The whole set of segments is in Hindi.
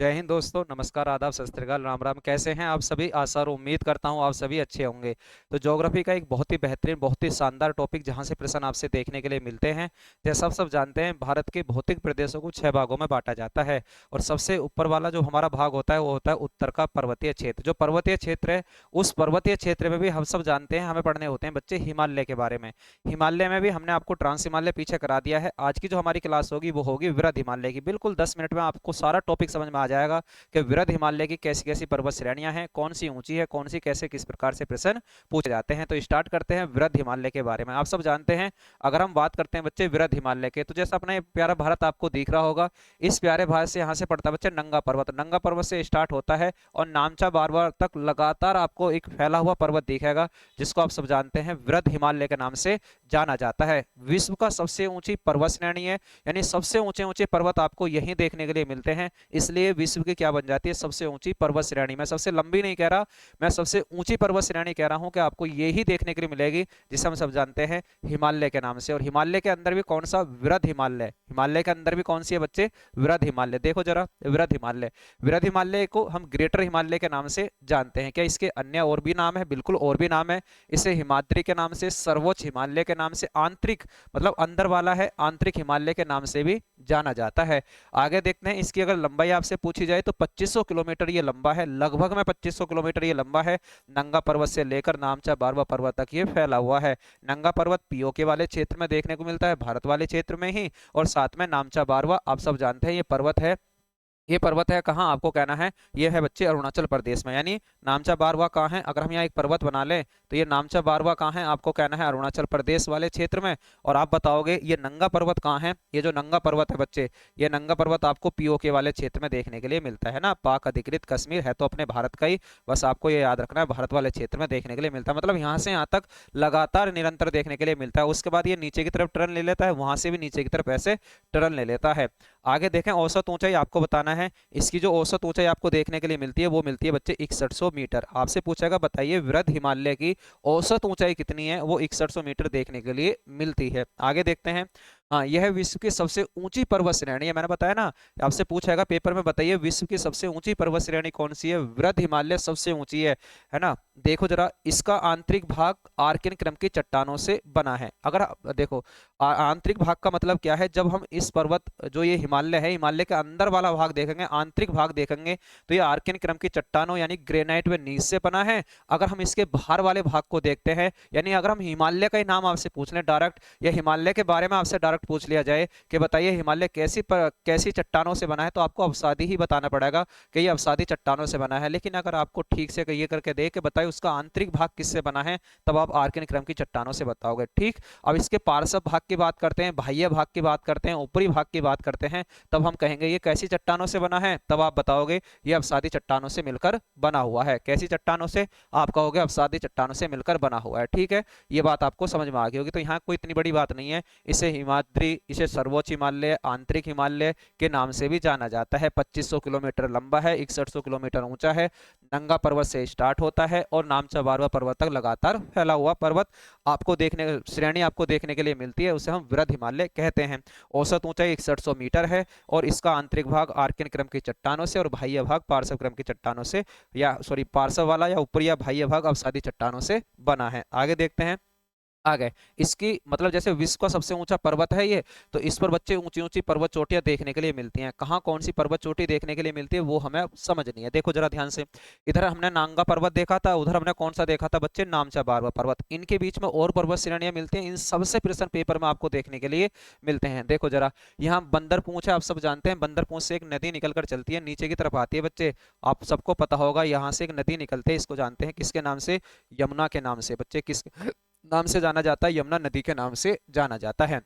जय हिंद दोस्तों, नमस्कार, आदाब, सत श्री अकाल, राम राम। कैसे हैं आप सभी? आशा और उम्मीद करता हूं आप सभी अच्छे होंगे। तो ज्योग्राफी का एक बहुत ही बेहतरीन, बहुत ही शानदार टॉपिक जहां से प्रश्न आपसे देखने के लिए मिलते हैं। जैसा आप सब जानते हैं, भारत के भौतिक प्रदेशों को 6 भागों में बांटा जाता है। और सबसे ऊपर वाला जो हमारा भाग होता है वो होता है उत्तर का पर्वतीय क्षेत्र। जो पर्वतीय क्षेत्र है, उस पर्वतीय क्षेत्र में भी हम सब जानते हैं, हमें पढ़ने होते हैं बच्चे हिमालय के बारे में। हिमालय में भी हमने आपको ट्रांस हिमालय पीछे करा दिया है। आज की जो हमारी क्लास होगी वो होगी वृहद हिमालय की। बिल्कुल 10 मिनट में आपको सारा टॉपिक समझ में आ जाएगा कि वृहद हिमालय की कैसी कैसी पर्वत श्रेणियां हैं, कौन सी ऊंची है, कौन सी कैसे किस प्रकार से प्रश्न पूछे जाते हैं। तो स्टार्ट करते हैं वृहद हिमालय के बारे में। आप सब जानते हैं, अगर हम बात करते हैं बच्चे वृहद हिमालय के, तो जैसा अपना ये प्यारा भारत आपको दिख रहा होगा, इस प्यारे भारत से यहाँ से पड़ता है बच्चे नंगा पर्वत। नंगा पर्वत से स्टार्ट होता है और नामचा बारवार तक लगातार आपको एक फैला हुआ पर्वत दिखेगा, जिसको आप सब जानते हैं वृहद हिमालय के नाम से जाना जाता है। विश्व का सबसे ऊंची पर्वत श्रेणी है, यानी सबसे ऊंचे ऊंचे पर्वत आपको यहीं देखने के लिए मिलते हैं। इसलिए विश्व की क्या बन जाती है? सबसे ऊंची पर्वत श्रेणी। मैं सबसे लंबी नहीं कह रहा, मैं सबसे ऊंची पर्वत श्रेणी कह रहा हूं कि आपको यही देखने के लिए मिलेगी, जिसे हम सब जानते हैं हिमालय के नाम से। और हिमालय के अंदर भी कौन सा? वृहद हिमालय। हिमालय के अंदर भी कौन सी है बच्चे? वृहद हिमालय। देखो जरा, वृहद हिमालय। वृहद हिमालय को हम ग्रेटर हिमालय के नाम से जानते हैं। क्या इसके अन्य और भी नाम है? बिल्कुल और भी नाम है। इसे हिमाद्री के नाम से, सर्वोच्च हिमालय के नाम से, आंतरिक मतलब अंदर वाला है, आंतरिक हिमालय के नाम से भी जाना जाता है। आगे देखते हैं, इसकी अगर लंबाई आपसे पूछी जाए तो 2500 किलोमीटर ये लंबा है, लगभग में 2500 किलोमीटर ये लंबा है। नंगा पर्वत से लेकर नामचा बारवा पर्वत तक ये फैला हुआ है। नंगा पर्वत पीओके वाले क्षेत्र में देखने को मिलता है, भारत वाले क्षेत्र में ही। और साथ में नामचा बारवा, आप सब जानते हैं ये पर्वत है। ये पर्वत है कहाँ? आपको कहना है ये है बच्चे अरुणाचल प्रदेश में। यानी नामचा बारवा कहाँ है? अगर हम यहाँ एक पर्वत बना लें तो ये नामचा बारवा कहाँ है? आपको कहना है अरुणाचल प्रदेश वाले क्षेत्र में। और आप बताओगे ये नंगा पर्वत कहाँ है? ये जो नंगा पर्वत है बच्चे, ये नंगा पर्वत आपको पीओके वाले क्षेत्र में देखने के लिए मिलता है ना। पाक अधिकृत कश्मीर है तो अपने भारत का ही, बस आपको ये याद रखना है, भारत वाले क्षेत्र में देखने के लिए मिलता है। मतलब यहाँ से यहाँ तक लगातार निरंतर देखने के लिए मिलता है। उसके बाद ये नीचे की तरफ टर्न ले लेता है, वहां से भी नीचे की तरफ ऐसे टर्न ले लेता है। आगे देखें, औसत ऊंचाई आपको बताना है। इसकी जो औसत ऊंचाई आपको देखने के लिए मिलती है वो मिलती है बच्चे 6100 मीटर। आपसे पूछेगा बताइए वृहद हिमालय की औसत ऊंचाई कितनी है? वो 6100 मीटर देखने के लिए मिलती है। आगे देखते हैं। हाँ, यह विश्व की सबसे ऊंची पर्वत श्रेणी है। मैंने बताया ना, आपसे पूछेगा पेपर में, बताइए विश्व की सबसे ऊंची पर्वत श्रेणी कौन सी है? वृहद हिमालय सबसे ऊंची है ना। देखो जरा, इसका आंतरिक भाग आर्कियन क्रम की चट्टानों से बना है। अगर देखो, आंतरिक भाग का मतलब क्या है? जब हम इस पर्वत, जो ये हिमालय है, हिमालय के अंदर वाला भाग देखेंगे, आंतरिक भाग देखेंगे, तो ये आर्कियन क्रम की चट्टानों यानी ग्रेनाइट व नीज से बना है। अगर हम इसके बाहर वाले भाग को देखते हैं, यानी अगर हम हिमालय का ही नाम आपसे पूछ लें डायरेक्ट, या हिमालय के बारे में आपसे डायरेक्ट पूछ लिया जाए कि बताइए हिमालय कैसी चट्टानों से बना है, तो आपको अवसादी ही बताना पड़ेगा कि ये अवसादी चट्टानों से बना है। लेकिन अगर आपको ठीक से ये करके दे कि बताइए उसका आंतरिक भाग किससे बना है, तब आप आर्कियन क्रम की चट्टानों से बताओगे। ठीक। अब इसके पार्श्व भाग की बात करते हैं, बाह्य भाग की बात करते हैं, ऊपरी भाग की बात करते हैं, तब हम कहेंगे ये कैसी चट्टानों से बना है, तब आप बताओगे ये अवसादी चट्टानों से मिलकर बना हुआ है। कैसी चट्टानों से? आप कहोगे अवसादी चट्टानों से मिलकर बना हुआ है। ठीक है, ये बात आपको समझ में आ गई होगी। तो यहाँ कोई इतनी बड़ी बात नहीं है। इसे हिमाद्री, इसे सर्वोच्च हिमालय, आंतरिक हिमालय के नाम से भी जाना जाता है। 2500 किलोमीटर लंबा है, 6100 किलोमीटर ऊंचा है, नंगा पर्वत से स्टार्ट होता है और नामचा बारवा पर्वत तक लगातार फैला हुआ पर्वत आपको देखने, श्रेणी आपको देखने के लिए मिलती है, उसे हम वृहद हिमालय कहते हैं। औसत ऊंचाई 6100 मीटर है और इसका आंतरिक भाग आर्कियन क्रम की चट्टानों से और बाह्य भाग पार्श्व क्रम की चट्टानों से, या सॉरी पार्श्व वाला या ऊपरी या बाह्य भाग अवसादी चट्टानों से बना है। आगे देखते हैं। आ गए। इसकी मतलब जैसे विश्व का सबसे ऊंचा पर्वत है ये, तो इस पर बच्चे ऊंची ऊंची पर्वत चोटियां देखने के लिए मिलती हैं। कहाँ कौन सी पर्वत चोटी देखने के लिए मिलती है वो हमें अब समझनी है। देखो जरा ध्यान से, इधर हमने नांगा पर्वत देखा था, उधर हमने कौन सा देखा था बच्चे? नामचा बारवा पर्वत। इनके बीच में और पर्वत श्रेणियां मिलती हैं। इन सबसे प्रश्न पेपर में आपको देखने के लिए मिलते हैं। देखो जरा, यहाँ बंदर पूंछ है, आप सब जानते हैं बंदर पूंछ से एक नदी निकल कर चलती है, नीचे की तरफ आती है बच्चे। आप सबको पता होगा, यहाँ से एक नदी निकलती है, इसको जानते हैं किसके नाम से? यमुना के नाम से। बच्चे किस नाम से जाना जाता है? यमुना नदी के नाम से जाना जाता है।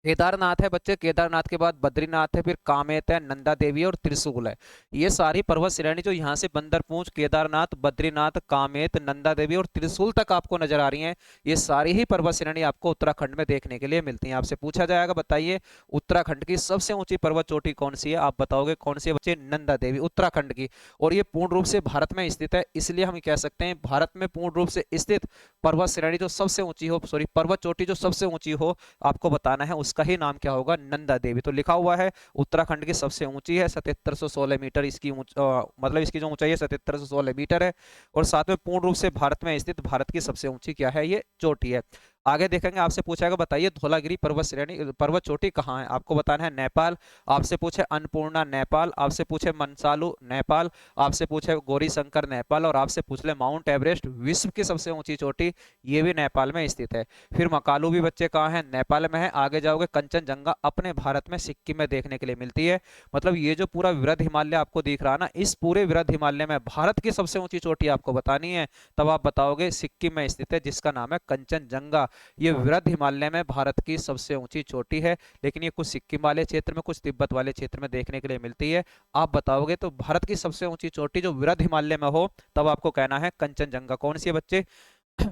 केदारनाथ है बच्चे, केदारनाथ के बाद बद्रीनाथ है, फिर कामेत है, नंदा देवी और त्रिशूल है। ये सारी पर्वत श्रेणी जो यहाँ से बंदरपूंछ, केदारनाथ, बद्रीनाथ, कामेत, नंदा देवी और त्रिशूल तक आपको नजर आ रही हैं, ये सारी ही पर्वत श्रेणी आपको उत्तराखंड में देखने के लिए मिलती हैं। आपसे पूछा जाएगा बताइए उत्तराखंड की सबसे ऊंची पर्वत चोटी कौन सी है? आप बताओगे कौन सी है बच्चे? नंदा देवी, उत्तराखंड की। और ये पूर्ण रूप से भारत में स्थित है, इसलिए हम कह सकते हैं भारत में पूर्ण रूप से स्थित पर्वत श्रेणी जो सबसे ऊंची हो, सॉरी पर्वत चोटी जो सबसे ऊंची हो, आपको बताना है उसका ही नाम क्या होगा, नंदा देवी। तो लिखा हुआ है उत्तराखंड की सबसे ऊंची है, 7716 मीटर इसकी मतलब इसकी जो ऊंचाई है 7716 मीटर है। और साथ में पूर्ण रूप से भारत में स्थित भारत की सबसे ऊंची क्या है, ये चोटी है। आगे देखेंगे, आपसे पूछेगा बताइए धौलागिरी पर्वत श्रेणी पर्वत चोटी कहाँ है, आपको बताना है नेपाल। आपसे पूछे अन्नपूर्णा नेपाल, आपसे पूछे मनसालू नेपाल, आपसे पूछे गौरी शंकर नेपाल, और आपसे पूछ ले माउंट एवरेस्ट विश्व की सबसे ऊंची चोटी, ये भी नेपाल में स्थित है। फिर मकालू भी बच्चे कहाँ है, नेपाल में है। आगे जाओगे कंचनजंगा अपने भारत में सिक्किम में देखने के लिए मिलती है। मतलब ये जो पूरा वृहद हिमालय आपको दिख रहा है ना, इस पूरे वृहद हिमालय में भारत की सबसे ऊंची चोटी आपको बतानी है, तब आप बताओगे सिक्किम में स्थित है, जिसका नाम है कंचनजंगा। ये वृहद हिमालय में भारत की सबसे ऊंची चोटी है, लेकिन ये कुछ सिक्किम वाले क्षेत्र में, कुछ तिब्बत वाले क्षेत्र में देखने के लिए मिलती है। आप बताओगे तो भारत की सबसे ऊंची चोटी जो वृहद हिमालय में हो, तब आपको कहना है कंचनजंगा। कौन सी है बच्चे,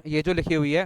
ये जो लिखी हुई है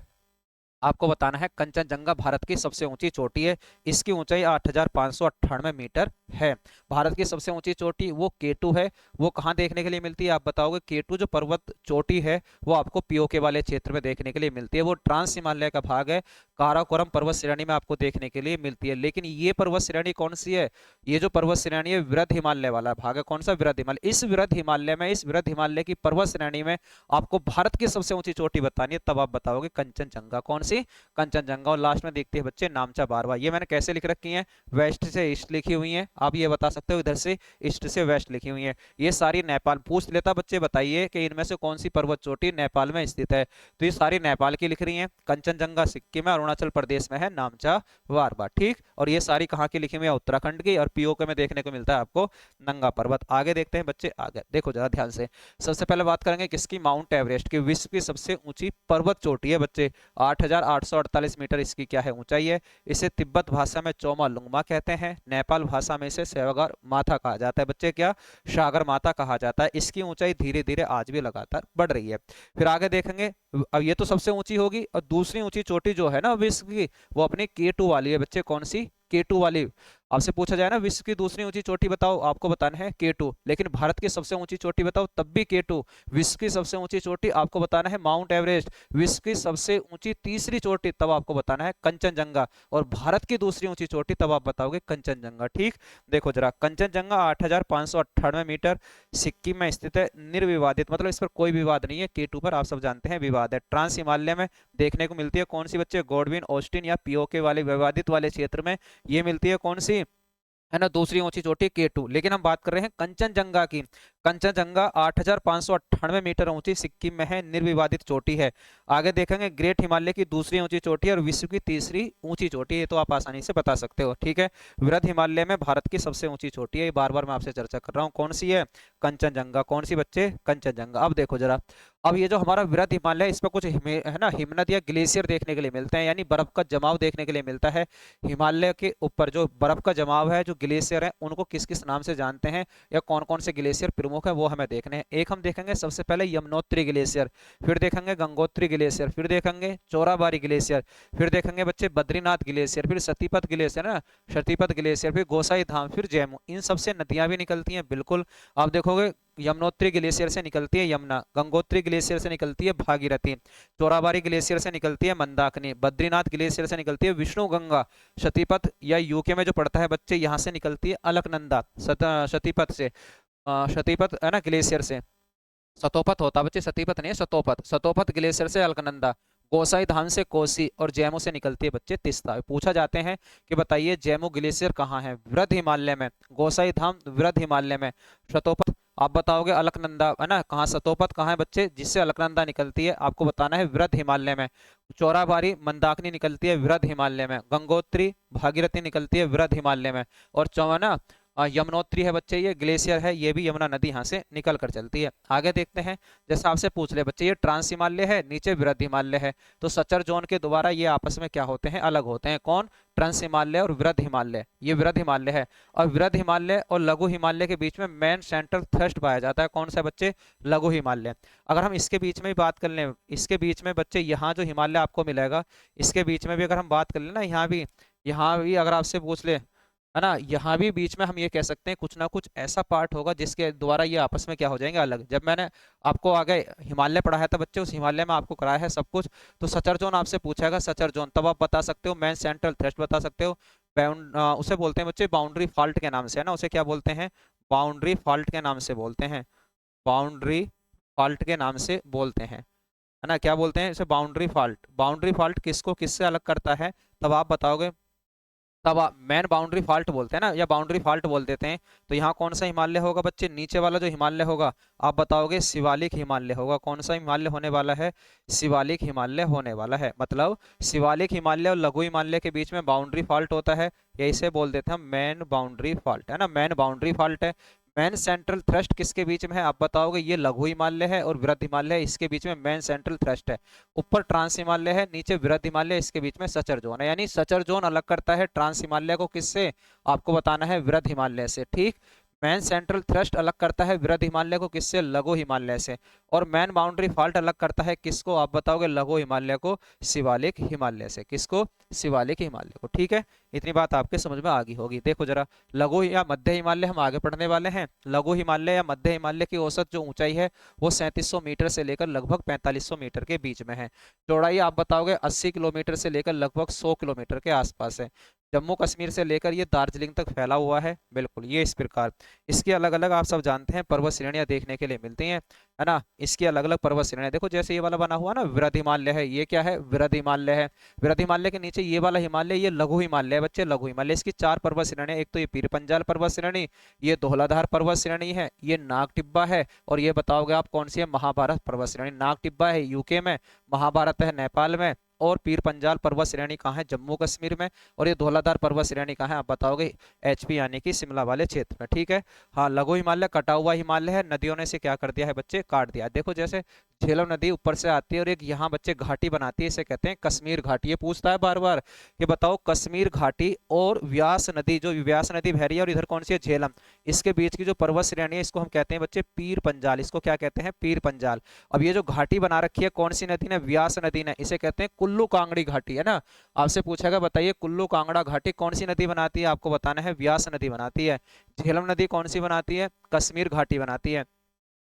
आपको बताना है कंचनजंगा भारत की सबसे ऊंची चोटी है। इसकी ऊंचाई 8598 मीटर है। भारत की सबसे ऊंची चोटी वो केटू है। वो कहाँ देखने के लिए मिलती है, आप बताओगे। केटू जो पर्वत चोटी है वो आपको पीओके वाले क्षेत्र में देखने के लिए मिलती है, वो ट्रांस हिमालय का भाग है। काराकोरम पर्वत श्रेणी में आपको देखने के लिए मिलती है। लेकिन ये पर्वत श्रेणी कौन सी है, ये जो पर्वत श्रेणी है वृहद हिमालय वाला भाग है। कौन सा, वृहद हिमालय। इस वृहद हिमालय में, इस वृहद हिमालय की पर्वत श्रेणी में आपको भारत की सबसे ऊंची चोटी बतानी है, तब आप बताओगे कंचनजंगा। कौन सी, कंचनजंगा। और लास्ट में देखते हैं बच्चे नामचा बारवा, ये मैंने कैसे लिख रखी है, वेस्ट से ईस्ट लिखी हुई है। आप ये बता सकते हो इधर से ईस्ट से वेस्ट लिखी हुई है। ये सारी नेपाल पूछ लेता बच्चे, बताइए कि इनमें से कौन सी पर्वत चोटी नेपाल में स्थित है, तो ये सारी नेपाल की लिख रही है। कंचनजंगा सिक्किम है, अरुणाचल प्रदेश में है नामचा बारवा, ठीक। और ये सारी कहाँ की लिखी हुई है, उत्तराखंड की। और पीओके में देखने को मिलता है आपको नंगा पर्वत। आगे देखते हैं बच्चे, आगे देखो जरा ध्यान से। सबसे पहले बात करेंगे किसकी, माउंट एवरेस्ट की। विश्व की सबसे ऊंची पर्वत चोटी है बच्चे, 8848 मीटर इसकी क्या है, ऊंचाई है। इसे तिब्बत भाषा में चोमा लुंगमा कहते हैं, नेपाल भाषा में इसे सागर माथा कहा जाता है बच्चे, क्या, सागर माथा कहा जाता है। इसकी ऊंचाई धीरे धीरे आज भी लगातार बढ़ रही है। फिर आगे देखेंगे, अब ये तो सबसे ऊंची होगी, और दूसरी ऊंची चोटी जो है ना विश्व की, वो अपनी केटू वाली है बच्चे। कौन सी, केटू वाली। आपसे पूछा जाए ना विश्व की दूसरी ऊंची चोटी बताओ, आपको बताना है केटू। लेकिन भारत की सबसे ऊंची चोटी बताओ, तब भी केटू। विश्व की सबसे ऊंची चोटी आपको बताना है माउंट एवरेस्ट। विश्व की सबसे ऊंची तीसरी चोटी, तब आपको बताना है कंचनजंगा। और भारत की दूसरी ऊंची चोटी, तब आप बताओगे कंचनजंगा, ठीक। देखो जरा, कंचनजंगा 8598 मीटर सिक्किम में स्थित है, निर्विवादित, मतलब इस पर कोई विवाद नहीं है। केटू पर आप सब जानते हैं विवाद है। ट्रांस हिमालय में देखने को मिलती है, कौन सी बच्चे, गॉडविन ऑस्टिन या पीओके वाले विवादित वाले क्षेत्र में ये मिलती है। कौन सी है ना, दूसरी ऊंची चोटी केटू। लेकिन हम बात कर रहे हैं कंचनजंगा की। कंचनजंगा 8598 मीटर ऊंची सिक्किम में है, निर्विवादित चोटी है। आगे देखेंगे, ग्रेट हिमालय की दूसरी ऊंची चोटी और विश्व की तीसरी ऊंची चोटी, ये तो आप आसानी से बता सकते हो, ठीक है। वृहद हिमालय में भारत की सबसे ऊंची चोटी है, बार बार मैं आपसे चर्चा कर रहा हूँ, कौन सी है, कंचनजंगा। कौन सी बच्चे, कंचनजंगा। अब देखो जरा, अब ये जो हमारा वृहद हिमालय है, इस पर कुछ है ना हिमनद या ग्लेशियर देखने के लिए मिलते हैं, यानी बर्फ का जमाव देखने के लिए मिलता है। हिमालय के ऊपर जो बर्फ का जमाव है, जो ग्लेशियर है, उनको किस किस नाम से जानते हैं, या कौन कौन से ग्लेशियर प्रमुख है, वो हमें देखने हैं। एक हम देखेंगे सबसे पहले यमुनोत्री ग्लेशियर, फिर देखेंगे गंगोत्री ग्लेशियर, फिर देखेंगे चोराबारी ग्लेशियर, फिर देखेंगे बच्चे बद्रीनाथ ग्लेशियर, फिर सतीपत ग्लेशियर ना, सतीपत ग्लेशियर, फिर गोसाई धाम, फिर जैमू। इन सबसे नदियां भी निकलती हैं, बिल्कुल। आप देखोगे यमुनोत्री ग्लेशियर से निकलती है यमुना, गंगोत्री ग्लेशियर से निकलती है भागीरथी, चोराबारी ग्लेशियर से निकलती है मंदाकिनी, बद्रीनाथ ग्लेशियर से निकलती है विष्णु गंगा, सतीपत या यूके में जो पड़ता है बच्चे, यहाँ से निकलती है अलकनंदा। सतीपत से सतीपत है ना ग्लेशियर से, सतोपत होता बच्चे, सतीपत नहीं है, सतोपत। सतोपत ग्लेशियर से अलकनंदा, गोसाई धाम से कोसी, और जैमू से निकलती है बच्चे तिस्ता। पूछा जाते हैं कि बताइए जैमू ग्लेशियर कहाँ है, वृहद हिमालय में। गोसाई धाम वृहद हिमालय में। सतोपत आप बताओगे अलकनंदा है ना, कहाँ, सतोपत कहाँ है बच्चे, जिससे अलकनंदा निकलती है, आपको बताना है वृहद हिमालय में। चौराबारी मंदाकिनी निकलती है वृहद हिमालय में, गंगोत्री भागीरथी निकलती है वृहद हिमालय में, और चौना यमुनोत्री है बच्चे, ये ग्लेशियर है, ये भी यमुना नदी यहाँ से निकल कर चलती है। आगे देखते हैं, जैसे आपसे पूछ ले बच्चे, ये ट्रांस हिमालय है, नीचे वृहद हिमालय है, तो सचर जोन के द्वारा ये आपस में क्या होते हैं, अलग होते हैं। कौन, ट्रांस हिमालय और वृहद हिमालय। ये वृहद हिमालय है, और वृहद हिमालय और लघु हिमालय के बीच में मेन सेंट्रल थ्रस्ट पाया जाता है। कौन सा बच्चे, लघु हिमालय। अगर हम इसके बीच में भी बात कर लें, इसके बीच में बच्चे यहाँ जो हिमालय आपको मिलेगा, इसके बीच में भी अगर हम बात कर लें ना, यहाँ भी अगर आपसे पूछ ले, है ना, यहाँ भी बीच में हम ये कह सकते हैं कुछ ना कुछ ऐसा पार्ट होगा जिसके द्वारा ये आपस में क्या हो जाएंगे, अलग। जब मैंने आपको आगे हिमालय पढ़ाया था बच्चे, उस हिमालय में आपको कराया है सब कुछ, तो सचर जोन आपसे पूछेगा, सचर जोन, तब आप बता सकते हो मेन सेंट्रल थ्रस्ट बता सकते हो, उसे बोलते हैं बच्चे बाउंड्री फॉल्ट के नाम से, है ना, उसे क्या बोलते हैं, बाउंड्री फॉल्ट के नाम से बोलते हैं, बाउंड्री फॉल्ट के नाम से बोलते हैं, है ना, क्या बोलते हैं इसे, बाउंड्री फॉल्ट। बाउंड्री फॉल्ट किसको किससे अलग करता है, तब आप बताओगे, तब आप मेन बाउंड्री फॉल्ट बोलते हैं ना, या बाउंड्री फॉल्ट बोल देते हैं। तो यहाँ कौन सा हिमालय होगा बच्चे, नीचे वाला जो हिमालय होगा, आप बताओगे शिवालिक हिमालय होगा। कौन सा हिमालय होने वाला है, शिवालिक हिमालय होने वाला है। मतलब शिवालिक हिमालय और लघु हिमालय के बीच में बाउंड्री फॉल्ट होता है, या इसे बोल देते हैं मेन बाउंड्री फॉल्ट, है ना, मेन बाउंड्री फॉल्ट है। मेन सेंट्रल थ्रस्ट किसके बीच में है, आप बताओगे, ये लघु हिमालय है और वृहद हिमालय है, इसके बीच में मेन सेंट्रल थ्रस्ट है। ऊपर ट्रांस हिमालय है, नीचे वृहद हिमालय, इसके बीच में सचर जोन है। यानी सचर जोन अलग करता है ट्रांस हिमालय को किससे, आपको बताना है वृहद हिमालय से, ठीक। मैन सेंट्रल थ्रस्ट अलग करता है वृहद हिमालय को किससे, लघु हिमालय से। और मैन बाउंड्री फॉल्ट अलग करता है किसको, आप बताओगे, लघु हिमालय को शिवालिक हिमालय से। किसको, शिवालिक हिमालय को, ठीक है। इतनी बात आपके समझ में आ गई होगी। देखो जरा, लघु या मध्य हिमालय हम आगे पढ़ने वाले हैं। लघु हिमालय या मध्य हिमालय की औसत जो ऊंचाई है वो 3700 मीटर से लेकर लगभग 4500 मीटर के बीच में है। चौड़ाई आप बताओगे 80 किलोमीटर से लेकर लगभग 100 किलोमीटर के आसपास है। जम्मू कश्मीर से लेकर ये दार्जिलिंग तक फैला हुआ है, बिल्कुल ये इस प्रकार। इसकी अलग अलग आप सब जानते हैं पर्वत श्रेणियां देखने के लिए मिलती हैं, है ना। इसकी अलग अलग पर्वत श्रेणियां देखो, जैसे ये वाला बना हुआ ना वृहद हिमालय है, ये क्या है, वृहद हिमालय है। वृहद हिमालय के नीचे ये वाला हिमालय, ये लघु हिमालय है बच्चे, लघु हिमालय। इसकी 4 पर्वत श्रेणियां, एक तो ये पीर पंजाल पर्वत श्रेणी, ये धौलाधार पर्वत श्रेणी है, ये नाग टिब्बा है, और ये बताओगे आप कौन सी है, महाभारत पर्वत श्रेणी। नाग टिब्बा है यूके में, महाभारत है नेपाल में, और पीर पंजाल पर्वत श्रेणी कहाँ है, जम्मू कश्मीर में। और ये धौलाधार पर्वत श्रेणी कहाँ है, आप बताओगे, एचपी यानी कि शिमला वाले क्षेत्र में, ठीक है। हाँ, लघु हिमालय कटा हुआ हिमालय है, नदियों ने इसे क्या कर दिया है बच्चे, काट दिया। देखो जैसे झेलम नदी ऊपर से आती है और एक यहाँ बच्चे घाटी बनाती है, इसे कहते हैं कश्मीर घाटी। ये पूछता है बार बार कि बताओ कश्मीर घाटी और व्यास नदी, जो व्यास नदी बह रही है और इधर कौन सी है, झेलम, इसके बीच की जो पर्वत श्रेणी है इसको हम कहते हैं बच्चे पीर पंजाल। इसको क्या कहते हैं, पीर पंजाल। अब ये जो घाटी बना रखी है कौन सी नदी ने, व्यास नदी ने, इसे कहते हैं कुल्लू कांगड़ी घाटी, है ना। आपसे पूछेगा बताइए कुल्लू कांगड़ा घाटी कौन सी नदी बनाती है, आपको बताना है व्यास नदी बनाती है। झेलम नदी कौन सी बनाती है, कश्मीर घाटी बनाती है।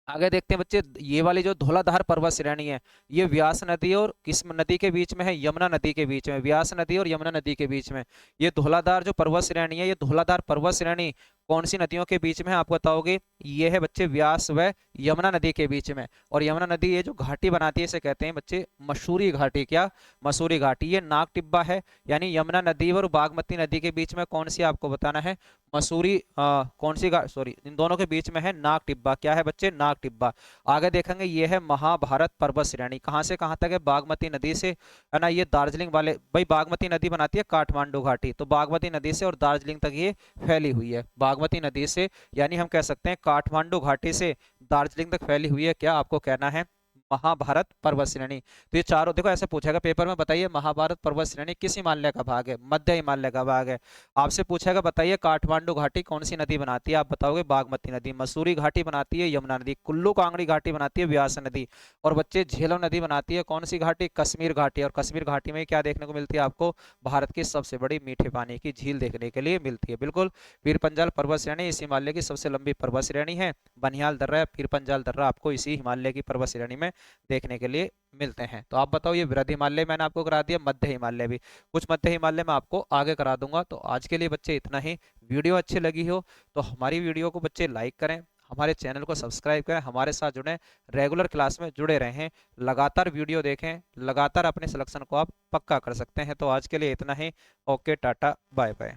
आगे देखते हैं बच्चे, ये वाली जो धौलाधार पर्वत श्रेणी है, ये व्यास नदी और किस नदी के बीच में है, यमुना नदी के बीच में, व्यास नदी और यमुना नदी के बीच में। ये धौलाधार जो पर्वत श्रेणी है, ये धौलाधार पर्वत श्रेणी कौन सी नदियों के बीच में है, आप बताओगे, ये है बच्चे व्यास व यमुना नदी के बीच में। और यमुना नदी ये जो घाटी बनाती है इसे कहते हैं बच्चे मसूरी घाटी। क्या, मसूरी घाटी। ये नाग टिब्बा है, यानी यमुना नदी और बागमती नदी के बीच में कौन सी, आपको बताना है, मसूरी, कौन सी सॉरी, इन दोनों के बीच में है नाग टिब्बा। क्या है बच्चे, नाग टिब्बा। आगे देखेंगे ये है महाभारत पर्वत श्रेणी, कहाँ से कहाँ तक है, बागमती नदी से, है ना, ये दार्जिलिंग वाले, भाई बागमती नदी बनाती है काठमांडू घाटी, तो बागमती नदी से और दार्जिलिंग तक ये फैली हुई है, बागमती नदी से, यानी हम कह सकते हैं काठमांडू घाटी से दार्जिलिंग तक फैली हुई है। क्या आपको कहना है, महाभारत पर्वत श्रेणी। तो ये चारों देखो ऐसे पूछेगा पेपर में, बताइए महाभारत पर्वत श्रेणी किस हिमालय का भाग है, मध्य हिमालय का भाग है। आपसे पूछेगा बताइए काठमांडू घाटी कौन सी नदी बनाती है, आप बताओगे बागमती नदी। मसूरी घाटी बनाती है यमुना नदी। कुल्लू कांगड़ी घाटी बनाती है व्यास नदी। और बच्चे झेलम नदी बनाती है कौन सी घाटी, कश्मीर घाटी। और कश्मीर घाटी में क्या देखने को मिलती है आपको, भारत की सबसे बड़ी मीठे पानी की झील देखने के लिए मिलती है, बिल्कुल। पीर पंजाल पर्वत श्रेणी इस हिमालय की सबसे लंबी पर्वत श्रेणी है। बनिहाल दर्रा, पीर पंजाल दर्रा आपको इसी हिमालय की पर्वत श्रेणी में देखने के लिए मिलते हैं। तो आप बताओ, ये वृहद हिमालय मैंने आपको करा दिया, मध्य हिमालय भी, कुछ मध्य हिमालय मैं आपको आगे करा दूंगा। तो आज के लिए बच्चे इतना ही। वीडियो अच्छी लगी हो तो हमारी वीडियो को बच्चे लाइक करें, हमारे चैनल को सब्सक्राइब करें, हमारे साथ जुड़ें, रेगुलर क्लास में जुड़े रहें, लगातार वीडियो देखें, लगातार अपने सिलेक्शन को आप पक्का कर सकते हैं। तो आज के लिए इतना ही। Okay, tata, bye bye.